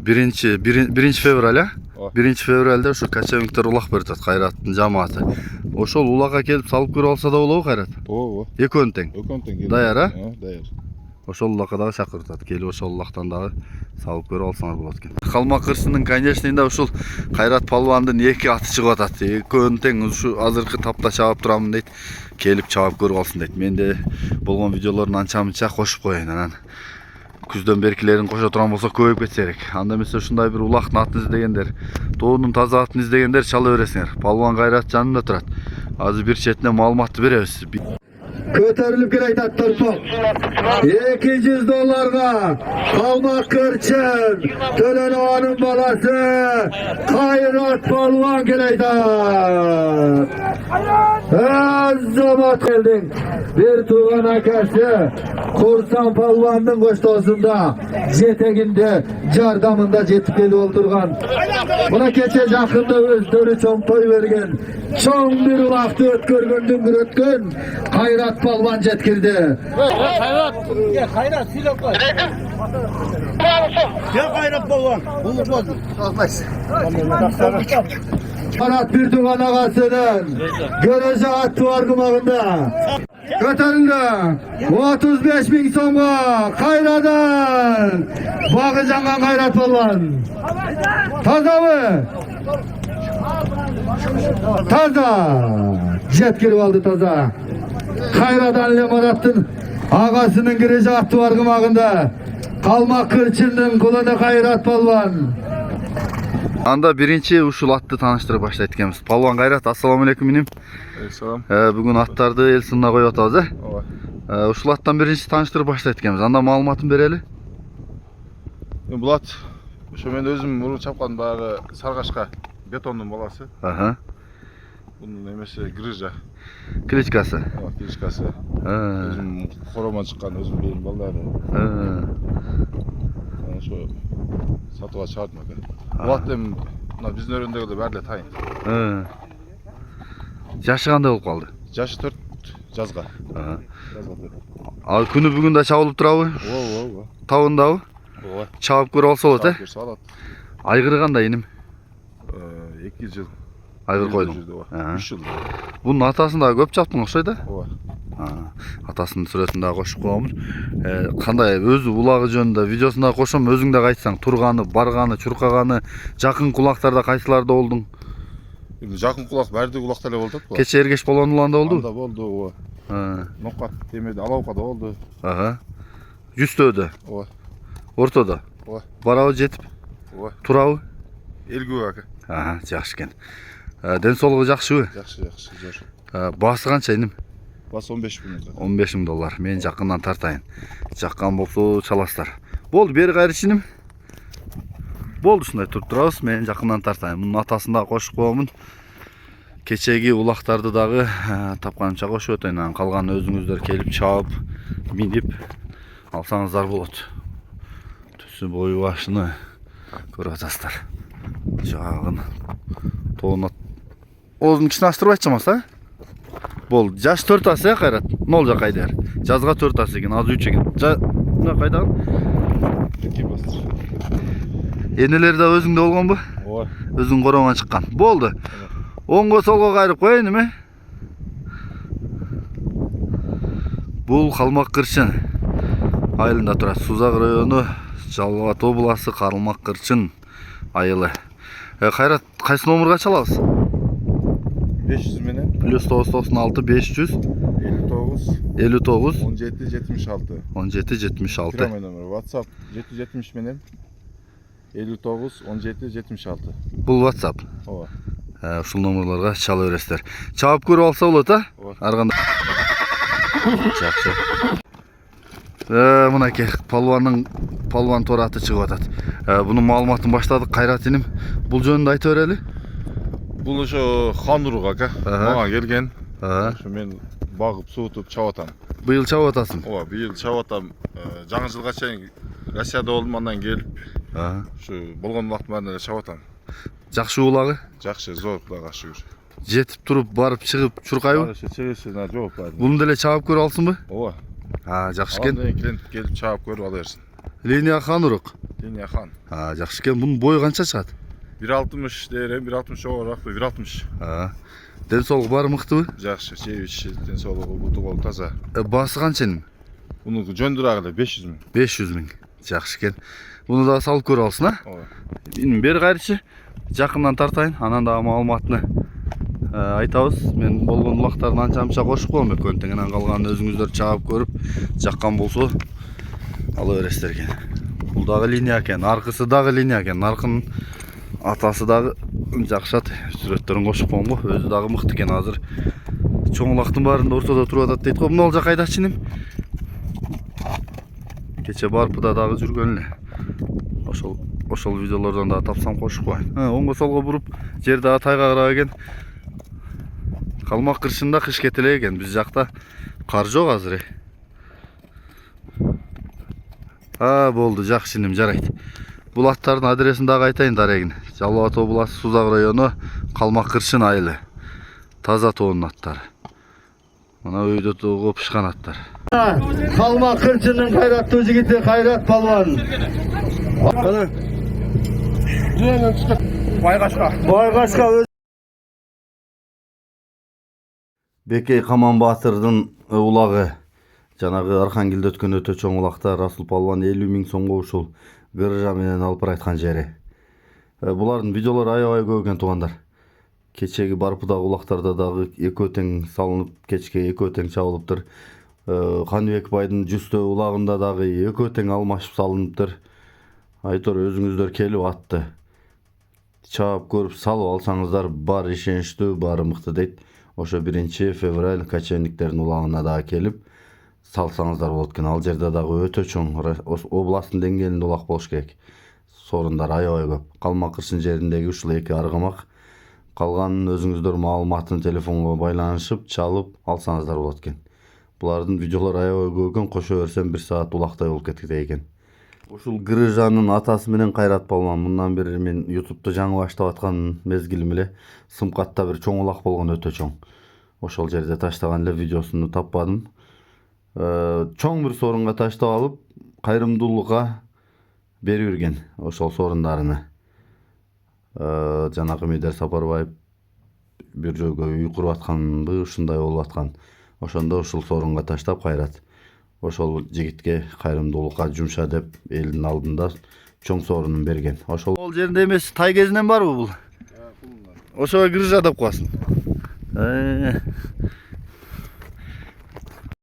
birinchi fevral, ya? 1-fevralda o'sha Kachavinklar uloq berdi Qayrattın jamoati. O'shol uloqqa kelib salib ko'rib olsa da bo'ladi Qayrat. Ekön teng. Dayar, ha? Dayar. Ошол улакка дагы чакыртат. Келип ошол улактан дагы салып көрүп алсаңар болот экен. Калмак кырсынын конечныйында ушул Кайрат палвандын 2 аты чыгып атат. Экөөнү тең ушу азыркы тапта чабып турамын дейт. Келип чабып көрүп алсын дейт. Менде болгон видеолорун анча-мынча кошуп коеюн анан. Күздөн беркилерин кошо турган болсо көбөйүп кетсе керек. Анда эмесе ушундай бир улактын атын издегендер, тоонун таза атын издегендер чала бересиңер. Палван Кайрат жанында турат. Азыр бир четине маалыматты беребиз. Kötürülüp gireytat turpuk. $200 Kalmak Kırçın Tölenova'nın balası Kayrat Palvan gireytat. Az zaman geldin. Bir tuğan akası Kursan Palvan'ın koştuğusunda jeteginde jardamında jetip eli oldurgan. Buna keçe jakında özdörü çoğuntoy vergen. Çoğun bir ulaqtı ötkörgündün bir ötkön Kayrat Palvan jetkirdi. Kayrat silap var. Ya Kayrat Palvan. Bunu bozdu. Olmaz. Kayrat bir tuğan akasının görece attı argımağında. Götürüldü. 35.000 so'mga Kayrat'dan bağı jangan Kayrat Palvan. Taza mı? Taza. Jet kirip aldı taza. Kayrat'dan Lemarat'ın ağasının girece attı argımağında. Kalmak Kırçın'ın kulunu Kayrat Palvan. Анда биринчи ушул атты тааныштырып баштайт экенбиз. Палван Кайрат, ассаламу алейкум иним. Салам. Бүгүн аттарды эл сынына коюп атабыз, Ооба. Ушул аттан биринчи тааныштырып баштайт экенбиз. Анда маалыматын берели. Бул ат ошо мен өзүм мурун чапкан баягы саргашка бетондун баласы. Бунун эмеси грыжа. Кличкасы. Кличкасы. Өзүм хоромон чыккан, өзүм берим балдары. Ошо сатууга чыгардым экен. Бул ат эми мына биздин өрөөндөгү баары эле тайын. Жашы кандай болуп калды? Жашы 4 жазга. Ал күнү бүгүн да чабылып турабы? Ооба. Табындабы? Ооба. Чабып көрүп алса болот, э? Салат. Айгыры кандай иним? 2 жыл. Айгыр койдуң. 3 жыл. Бунун атасын дагы көп чаптың окшойт, да? Ооба. Атасынын сүрөтүн дагы кошуп койгонбуз. Кандай өзү улагы жөнүндө видеосунда кошом, өзүң да айтсаң, турганы, барганы, чуркаганы, жакын кулактарда кайсыларда болдуң? Жакын кулак баардык кулакта эле болду. Кече Эргеш болгон уланда болду? Анда болду, ооба. Нокат темеде, Алаукада болду. Жүзтөөдө? Ооба. Ортодо? Ооба. Барабы жетип? Ооба. Турабы? Элгүү ака. Жакшы экен. Ден соолугу жакшыбы? Жакшы, жакшы. Баасы канча иним? Баасы $15.000. $15.000. Мен жакындан тартайын. Жаккан болсо чаласыздар. Болду, бери кайрыш иним. Болду, ушундай туруп турабыз. Мен жакындан тартайын. Мунун атасын дагы кошуп коемун. Кечеги улактарды дагы тапканымча кошуп өтөйүн. Анан калганын өзүңүздөр келип чабып, минип алсаңыздар болот. Түсү бою башыны көрүп атасыздар. Жагын тоонат. Озун кичине ачтырып айтчамас, а? Болду. Жаш 4 асы, э, Кайрат? Нол жак айдар. Жазга 4 асы экен, азы 3 экен. Мына кайдагы? Энелери да өзүңдө болгонбу? Ооба. Өзүң коромон чыккан. Болду. Оңго солго кайрып коеюн эми. Бул Калмак Кырчын айылында турат. Сузак району, Жалал-Ат областы, Калмак Кырчын айылы. Кайрат, кайсы номерге чалабыз? 500 менен +996 500 59 17 76. Кираме 17 76. номер. WhatsApp 770 менен 59 17 76. Бул WhatsApp. Ооба. Ушул номерлорго чала бересиздер. Чабып көрүп алса болот, а? Ар кандай. Жакшы. Мынакей Палван тор аты чыгып атат. Бунун маалыматын баштадык, Кайрат иним. Бул жөнүндө айтып берели. Бул ошо Ханурук ака. Мага келген. Ошо мен багып суутуп чабып атам. Быйыл чабып атасың? Ооба, быйыл чабып атам. Жаңы жылга чейин Россияда болдум, андан келип, ушу болгон убактын баарында чабып атам. Жакшы улагы? Жакшы, зор, Кудайга шүгүр. Жетип туруп, барып, чыгып, чуркайбы? Чыгышына жок бар. Буну деле чабып көрүп алсынбы? Ооба. Жакшы экен. Андан клиент келип чабып көрүп ала берсин. Линия хан урук. Линия хан. Жакшы экен. Бунун бою канча чыгат? 1.60 дээрем, 1.60 жогорураак, 1.60. Ден соолугу баары мыктыбы? Жакшы, себич, ден соолугу, буту болуп таза. Баасы канча энем? Мунуку жөндүрагы эле 500 000. 500 000. Жакшы экен. Буну да салып көрүп алсын, а? Ооба. Бери кайрычы жакындан тартайын, анан дагы маалыматыны айтабыз. Мен болгон улактардын анча-мынча кошуп коем экен. Теңенен калганын өзүңүздөр чаап көрүп, жаккан болсо ала бересиздер экен. Бул дагы линия экен, аркысы дагы линия экен. Наркынын атасы дагы жакшат. Сүрөттөрүн кошуп коем го. Өзү дагы мыкты экен азыр. Чоң улактын баарында ортодо туруп атат дейт го. Мына ол жак кайдачы инем? Кече барпыда дагы жүргөн эле. Ошол видеолордон да тапсам кошуп коеюн. Оңго солго буруп, жер дагы тайгагыраак экен. Калмак кыршында кыш кетелек экен. Биз жакта кар жок азыр. Болду, жакшы инем, жарайт. Бул аттардын адресин дагы айтайын дарегин. Жалал Ата областы Сузак району, Калмак кыршын айылы. Таза тоонун аттары. Мына өйдө тоого пышкан аттар. Калмак кырчынын кайраттуу жигити Кайрат палван. Байгашка Бекей Каман Батырдын улагы. Жанагы Архангелде өткөн өтө чоң улакта Расул палван 50 000 сомго ушул гыржа менен алып айткан жери. Булардын видеолору аябай көп экен туугандар. Кечеги барпыдагы улактарда дагы экөө тең салынып, кечке экөө тең чабылыптыр. Каныбек байдын жүстө улагында дагы экөө тең алмашып салыныптыр. Айтор өзүңүздөр келип атты чаап көрүп салып алсаңыздар бар ишеничтүү, баары мыкты дейт. Ошо 1 февраль качениктердин улагына дагы келип салсаңыздар болот экен. Ал жерде дагы өтө чоң областтын деңгээлинде улак болуш керек. Сорундар аябай көп. Калмак кыршын жериндеги ушул эки аргамак. Калганын өзүңүздөр маалыматын телефонго байланышып, чалып алсаңыздар болот экен. Булардын видеолору аябай көп экен, кошо берсем 1 саат улактай болуп кеткидей экен. Ушул гырыжанын атасы менен Кайрат палван мындан бери мен YouTube'да жаңы баштап аткан мезгилим эле Сымкатта бир чоң улак болгон, өтө чоң. Ошол жерде таштаган эле видеосуну таппадым. Чоң бир сорунга таштап алып, кайрымдуулукка берип берген ошол сорундарын. Жанагы Медер Сапарбаев бир жойго үй куруп атканды, ушундай болуп аткан. Ошондо ушул сорунга таштап Кайрат ошол жигитке кайрымдуулукка жумша деп элдин алдында чоң сорунун берген. Ошол жеринде эмес, тай кезинен барбы бул? Ошого гыржа деп коесуң.